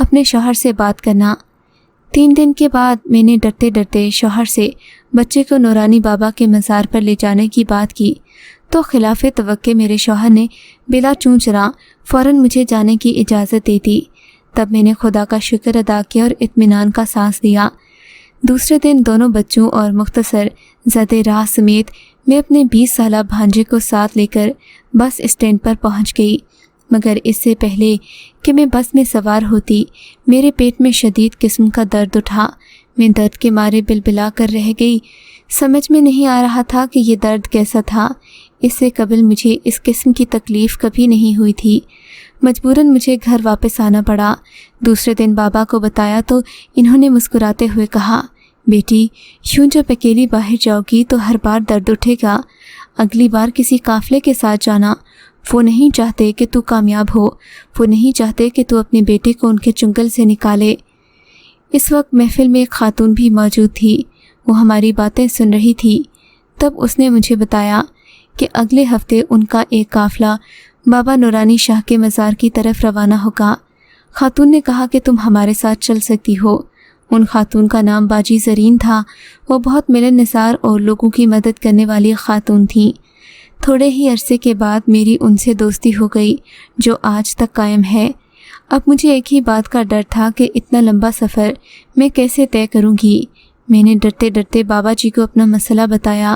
اپنے شوہر سے بات کرنا۔ 3 دن کے بعد میں نے ڈرتے ڈرتے شوہر سے بچے کو نورانی بابا کے مزار پر لے جانے کی بات کی تو خلاف توقع میرے شوہر نے بلا چوں چراں فوراً مجھے جانے کی اجازت دے دی۔ تب میں نے خدا کا شکر ادا کیا اور اطمینان کا سانس لیا۔ دوسرے دن دونوں بچوں اور مختصر زد راہ سمیت میں اپنے 20 سالہ بھانجے کو ساتھ لے کر بس اسٹینڈ پر پہنچ گئی، مگر اس سے پہلے کہ میں بس میں سوار ہوتی میرے پیٹ میں شدید قسم کا درد اٹھا۔ میں درد کے مارے بلبلا کر رہ گئی۔ سمجھ میں نہیں آ رہا تھا کہ یہ درد کیسا تھا۔ اس سے قبل مجھے اس قسم کی تکلیف کبھی نہیں ہوئی تھی۔ مجبوراً مجھے گھر واپس آنا پڑا۔ دوسرے دن بابا کو بتایا تو انہوں نے مسکراتے ہوئے کہا، بیٹی یوں جب اکیلی باہر جاؤ گی تو ہر بار درد اٹھے گا۔ اگلی بار کسی قافلے کے ساتھ جانا۔ وہ نہیں چاہتے کہ تو کامیاب ہو، وہ نہیں چاہتے کہ تو اپنے بیٹے کو ان کے چنگل سے نکالے۔ اس وقت محفل میں ایک خاتون بھی موجود تھی، وہ ہماری باتیں سن رہی تھی۔ تب اس نے مجھے بتایا کہ اگلے ہفتے ان کا ایک قافلہ بابا نورانی شاہ کے مزار کی طرف روانہ ہوگا۔ خاتون نے کہا کہ تم ہمارے ساتھ چل سکتی ہو۔ ان خاتون کا نام باجی زرین تھا۔ وہ بہت ملن نثار اور لوگوں کی مدد کرنے والی خاتون تھیں۔ تھوڑے ہی عرصے کے بعد میری ان سے دوستی ہو گئی جو آج تک قائم ہے۔ اب مجھے ایک ہی بات کا ڈر تھا کہ اتنا لمبا سفر میں کیسے طے کروں گی۔ میں نے ڈرتے ڈرتے بابا جی کو اپنا مسئلہ بتایا۔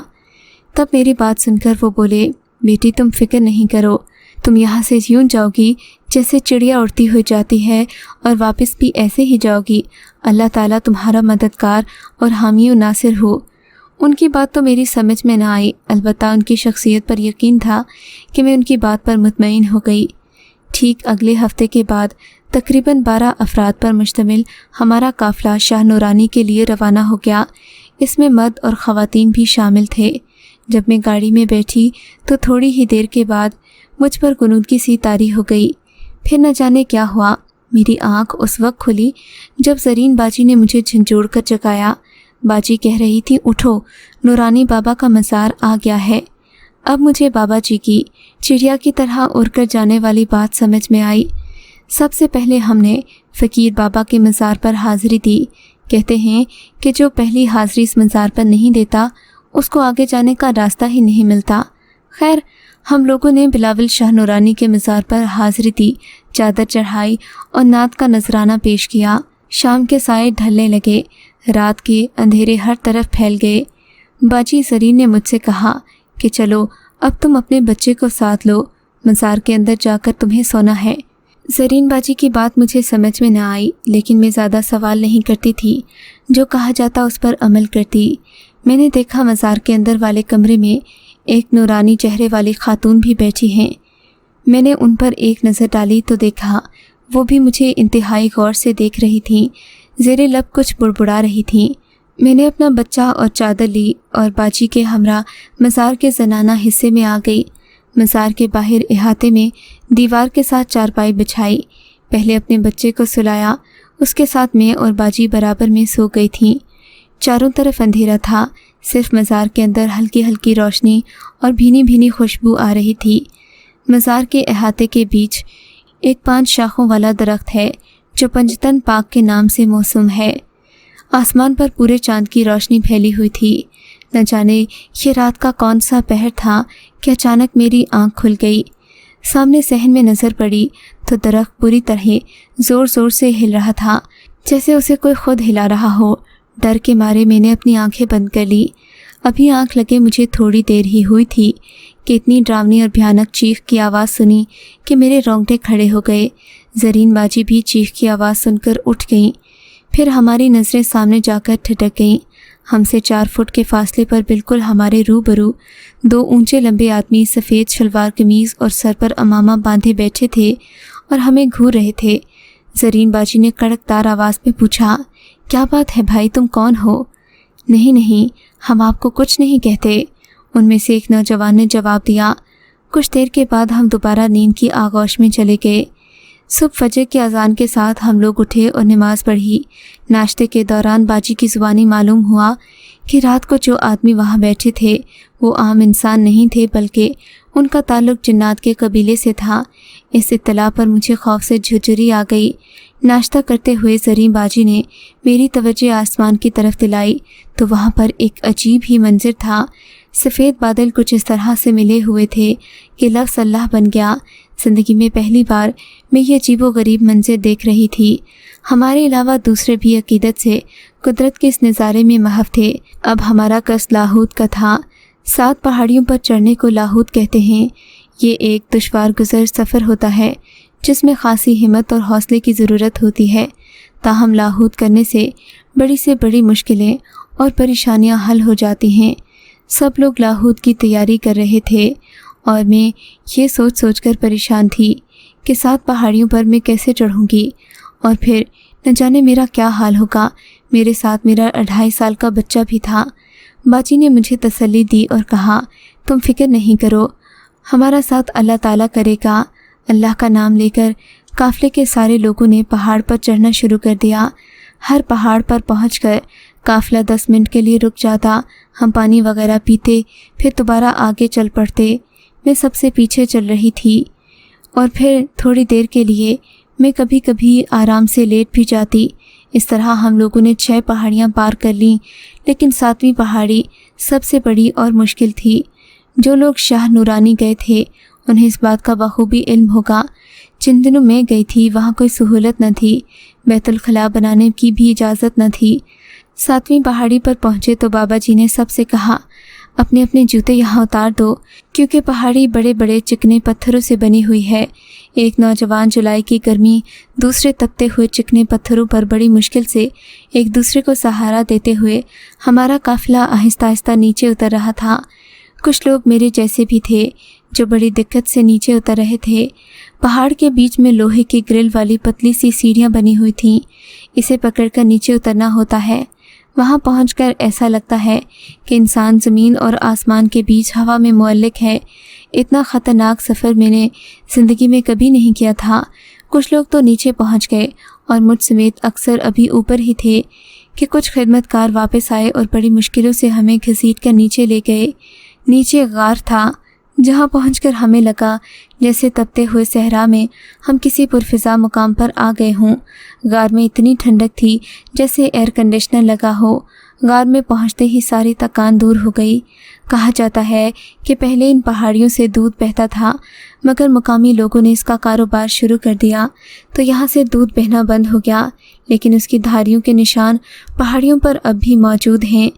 تب میری بات سن کر وہ بولے، بیٹی تم فکر نہیں کرو، تم یہاں سے یوں جاؤ گی جیسے چڑیا اڑتی ہوئی جاتی ہے اور واپس بھی ایسے ہی جاؤ گی۔ اللہ تعالیٰ تمہارا مددگار اور حامی و ناصر ہو۔ ان کی بات تو میری سمجھ میں نہ آئی، البتہ ان کی شخصیت پر یقین تھا کہ میں ان کی بات پر مطمئن ہو گئی۔ ٹھیک اگلے ہفتے کے بعد تقریباً 12 افراد پر مشتمل ہمارا قافلہ شاہ نورانی کے لیے روانہ ہو گیا۔ اس میں مرد اور خواتین بھی شامل تھے۔ جب میں گاڑی میں بیٹھی تو تھوڑی ہی دیر کے بعد مجھ پر غنودگی سی طاری ہو گئی۔ پھر نہ جانے کیا ہوا، میری آنکھ اس وقت کھلی جب زرین باجی نے مجھے جھنجھوڑ کر جگایا۔ باجی کہہ رہی تھی، اٹھو، نورانی بابا کا مزار آ گیا ہے۔ اب مجھے بابا جی کی چڑیا کی طرح اڑ کر جانے والی بات سمجھ میں آئی۔ سب سے پہلے ہم نے فقیر بابا کے مزار پر حاضری دی۔ کہتے ہیں کہ جو پہلی حاضری اس مزار پر نہیں دیتا اس کو آگے جانے کا راستہ ہی نہیں ملتا۔ خیر، ہم لوگوں نے بلاول شاہ نورانی کے مزار پر حاضری دی، چادر چڑھائی اور نعت کا نذرانہ پیش کیا۔ شام کے سائے ڈھلنے لگے، رات کے اندھیرے ہر طرف پھیل گئے۔ باجی زرین نے مجھ سے کہا کہ چلو اب تم اپنے بچے کو ساتھ لو، مزار کے اندر جا کر تمہیں سونا ہے۔ زرین باجی کی بات مجھے سمجھ میں نہ آئی، لیکن میں زیادہ سوال نہیں کرتی تھی، جو کہا جاتا اس پر عمل کرتی۔ میں نے دیکھا مزار کے اندر والے کمرے میں ایک نورانی چہرے والی خاتون بھی بیٹھی ہیں۔ میں نے ان پر ایک نظر ڈالی تو دیکھا وہ بھی مجھے انتہائی غور سے دیکھ رہی تھیں، زیر لب کچھ بڑبڑا رہی تھیں۔ میں نے اپنا بچہ اور چادر لی اور باجی کے ہمراہ مزار کے زنانہ حصے میں آ گئی۔ مزار کے باہر احاطے میں دیوار کے ساتھ چارپائی بچھائی۔ پہلے اپنے بچے کو سلایا، اس کے ساتھ میں اور باجی برابر میں سو گئی تھیں۔ چاروں طرف اندھیرا تھا، صرف مزار کے اندر ہلکی ہلکی روشنی اور بھینی بھینی خوشبو آ رہی تھی۔ مزار کے احاطے کے بیچ ایک 5 شاخوں والا درخت ہے جو پنجتن پاک کے نام سے موسوم ہے۔ آسمان پر پورے چاند کی روشنی پھیلی ہوئی تھی۔ نہ جانے یہ رات کا کون سا پہر تھا کہ اچانک میری آنکھ کھل گئی۔ سامنے صحن میں نظر پڑی تو درخت پوری طرح زور زور سے ہل رہا تھا، جیسے اسے کوئی خود ہلا رہا ہو۔ ڈر کے مارے میں نے اپنی آنکھیں بند کر لی۔ ابھی آنکھ لگے مجھے تھوڑی دیر ہی ہوئی تھی کہ اتنی ڈراؤنی اور بھیانک چیخ کی آواز سنی کہ میرے رونگٹے کھڑے ہو گئے۔ زرین باجی بھی چیخ کی آواز سن کر اٹھ گئیں، پھر ہماری نظریں سامنے جا کر ٹھٹک گئیں۔ ہم سے 4 فٹ کے فاصلے پر بالکل ہمارے روبرو 2 اونچے لمبے آدمی سفید شلوار قمیض اور سر پر امامہ باندھے بیٹھے تھے اور ہمیں گھور رہے تھے۔ زرین باجی نے کڑک دار آواز میں پوچھا، کیا بات ہے بھائی، تم کون ہو؟ نہیں، ہم آپ کو کچھ نہیں کہتے، ان میں سے ایک نوجوان نے جواب دیا۔ کچھ دیر کے بعد ہم دوبارہ نیند کی آغوش میں چلے گئے۔ صبح فجر کی اذان کے ساتھ ہم لوگ اٹھے اور نماز پڑھی۔ ناشتے کے دوران باجی کی زبانی معلوم ہوا کہ رات کو جو آدمی وہاں بیٹھے تھے وہ عام انسان نہیں تھے، بلکہ ان کا تعلق جنات کے قبیلے سے تھا۔ اس اطلاع پر مجھے خوف سے جھرجھری آ گئی۔ ناشتہ کرتے ہوئے زریں باجی نے میری توجہ آسمان کی طرف دلائی تو وہاں پر ایک عجیب ہی منظر تھا۔ سفید بادل کچھ اس طرح سے ملے ہوئے تھے کہ لفظ اللہ بن گیا۔ زندگی میں پہلی بار میں یہ عجیب و غریب منظر دیکھ رہی تھی۔ ہمارے علاوہ دوسرے بھی عقیدت سے قدرت کے اس نظارے میں محو تھے۔ اب ہمارا قصد لاہور کا تھا۔ 7 پہاڑیوں پر چڑھنے کو لاہور کہتے ہیں۔ یہ ایک دشوار گزر سفر ہوتا ہے جس میں خاصی ہمت اور حوصلے کی ضرورت ہوتی ہے، تاہم لاہور کرنے سے بڑی مشکلیں اور پریشانیاں حل ہو جاتی ہیں۔ سب لوگ لاہور کی تیاری کر رہے تھے اور میں یہ سوچ کر پریشان تھی کہ 7 پہاڑیوں پر میں کیسے چڑھوں گی اور پھر نہ جانے میرا کیا حال ہوگا۔ میرے ساتھ میرا 2.5 سال کا بچہ بھی تھا۔ باجی نے مجھے تسلی دی اور کہا، تم فکر نہیں کرو، ہمارا ساتھ اللہ تعالیٰ کرے گا۔ اللہ کا نام لے کر قافلے کے سارے لوگوں نے پہاڑ پر چڑھنا شروع کر دیا۔ ہر پہاڑ پر پہنچ کر قافلہ 10 منٹ کے لیے رک جاتا۔ ہم پانی وغیرہ پیتے، پھر دوبارہ آگے چل پڑتے۔ میں سب سے پیچھے چل رہی تھی اور پھر تھوڑی دیر کے لیے میں کبھی کبھی آرام سے لیٹ بھی جاتی۔ اس طرح ہم لوگوں نے 6 پہاڑیاں پار کر لیں، لیکن 7ویں پہاڑی سب سے بڑی اور مشکل تھی۔ جو لوگ شاہ نورانی گئے تھے انہیں اس بات کا بخوبی علم ہوگا۔ جن دنوں میں گئی تھی وہاں کوئی سہولت نہ تھی، بیت الخلاء بنانے کی بھی اجازت نہ تھی۔ 7ویں پہاڑی پر پہنچے تو بابا جی نے سب سے کہا، اپنے اپنے جوتے یہاں اتار دو، کیونکہ پہاڑی بڑے بڑے چکنے پتھروں سے بنی ہوئی ہے۔ ایک نوجوان جولائی کی گرمی دوسرے تپتے ہوئے چکنے پتھروں پر بڑی مشکل سے ایک دوسرے کو سہارا دیتے ہوئے ہمارا قافلہ آہستہ آہستہ نیچے اتر رہا تھا۔ کچھ لوگ میرے جیسے بھی تھے جو بڑی دقت سے نیچے اتر رہے تھے۔ پہاڑ کے بیچ میں لوہے کی گرل والی پتلی سی سیڑھیاں بنی ہوئی تھیں، اسے پکڑ کر نیچے اترنا ہوتا ہے۔ وہاں پہنچ کر ایسا لگتا ہے کہ انسان زمین اور آسمان کے بیچ ہوا میں معلق ہے۔ اتنا خطرناک سفر میں نے زندگی میں کبھی نہیں کیا تھا۔ کچھ لوگ تو نیچے پہنچ گئے اور مجھ سمیت اکثر ابھی اوپر ہی تھے کہ کچھ خدمت کار واپس آئے اور بڑی مشکلوں سے ہمیں گھسیٹ کر نیچے لے گئے۔ نیچے غار تھا جہاں پہنچ کر ہمیں لگا جیسے تپتے ہوئے صحرا میں ہم کسی پرفضا مقام پر آ گئے ہوں۔ غار میں اتنی ٹھنڈک تھی جیسے ایئر کنڈیشنر لگا ہو۔ غار میں پہنچتے ہی ساری تکان دور ہو گئی۔ کہا جاتا ہے کہ پہلے ان پہاڑیوں سے دودھ بہتا تھا، مگر مقامی لوگوں نے اس کا کاروبار شروع کر دیا تو یہاں سے دودھ بہنا بند ہو گیا، لیکن اس کی دھاریوں کے نشان پہاڑیوں پر اب بھی موجود ہیں۔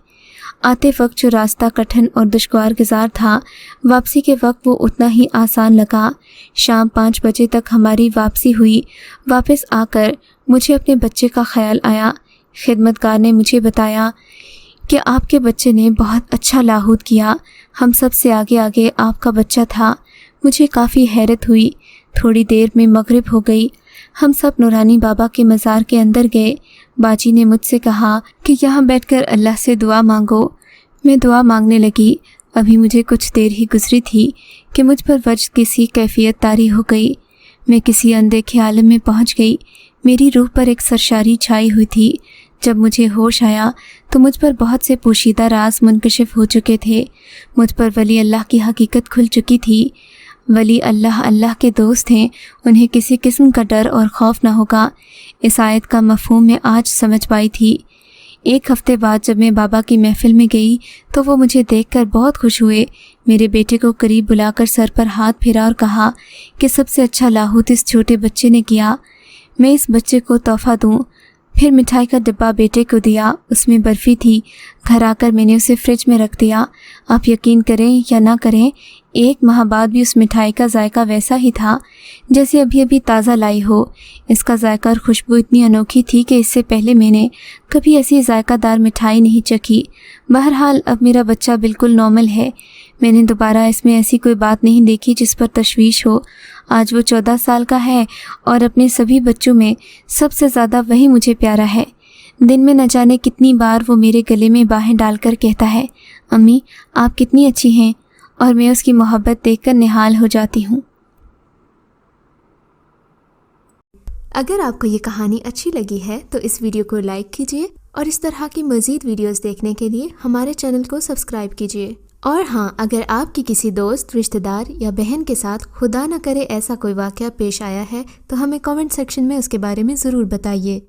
آتے وقت جو راستہ کٹھن اور دشوار گزار تھا، واپسی کے وقت وہ اتنا ہی آسان لگا۔ شام 5 بجے تک ہماری واپسی ہوئی۔ واپس آ کر مجھے اپنے بچے کا خیال آیا۔ خدمتگار نے مجھے بتایا کہ آپ کے بچے نے بہت اچھا لاہور کیا، ہم سب سے آگے آگے آپ کا بچہ تھا۔ مجھے کافی حیرت ہوئی۔ تھوڑی دیر میں مغرب ہو گئی۔ ہم سب نورانی بابا کے مزار کے اندر گئے۔ باجی نے مجھ سے کہا کہ یہاں بیٹھ کر اللہ سے دعا مانگو۔ میں دعا مانگنے لگی۔ ابھی مجھے کچھ دیر ہی گزری تھی کہ مجھ پر وجد کسی کیفیت طاری ہو گئی۔ میں کسی اندیکھے عالم میں پہنچ گئی۔ میری روح پر ایک سرشاری چھائی ہوئی تھی۔ جب مجھے ہوش آیا تو مجھ پر بہت سے پوشیدہ راز منکشف ہو چکے تھے۔ مجھ پر ولی اللہ کی حقیقت کھل چکی تھی۔ ولی اللہ کے دوست ہیں، انہیں کسی قسم کا ڈر اور خوف نہ ہوگا۔ اس آیت کا مفہوم میں آج سمجھ پائی تھی۔ 1 ہفتے بعد جب میں بابا کی محفل میں گئی تو وہ مجھے دیکھ کر بہت خوش ہوئے۔ میرے بیٹے کو قریب بلا کر سر پر ہاتھ پھیرا اور کہا کہ سب سے اچھا لاہوت اس چھوٹے بچے نے کیا، میں اس بچے کو تحفہ دوں۔ پھر مٹھائی کا ڈبہ بیٹے کو دیا، اس میں برفی تھی۔ گھر آ کر میں نے اسے فریج میں رکھ دیا۔ آپ یقین کریں یا نہ کریں، 1 ماہ بعد بھی اس مٹھائی کا ذائقہ ویسا ہی تھا جیسے ابھی ابھی تازہ لائی ہو۔ اس کا ذائقہ اور خوشبو اتنی انوکھی تھی کہ اس سے پہلے میں نے کبھی ایسی ذائقہ دار مٹھائی نہیں چکھی۔ بہرحال اب میرا بچہ بالکل نارمل ہے۔ میں نے دوبارہ اس میں ایسی کوئی بات نہیں دیکھی جس پر تشویش ہو۔ آج وہ 14 سال کا ہے اور اپنے سبھی بچوں میں سب سے زیادہ وہی مجھے پیارا ہے۔ دن میں نہ جانے کتنی بار وہ میرے گلے میں باہیں ڈال کر کہتا ہے، امی آپ کتنی اچھی ہیں، اور میں اس کی محبت دیکھ کر نہال ہو جاتی ہوں۔ اگر آپ کو یہ کہانی اچھی لگی ہے تو اس ویڈیو کو لائک کیجیے اور اس طرح کی مزید ویڈیوز دیکھنے کے لیے ہمارے چینل کو سبسکرائب کیجیے۔ اور ہاں، اگر آپ کی کسی دوست، رشتہ دار یا بہن کے ساتھ خدا نہ کرے ایسا کوئی واقعہ پیش آیا ہے تو ہمیں کامنٹ سیکشن میں اس کے بارے میں ضرور بتائیے۔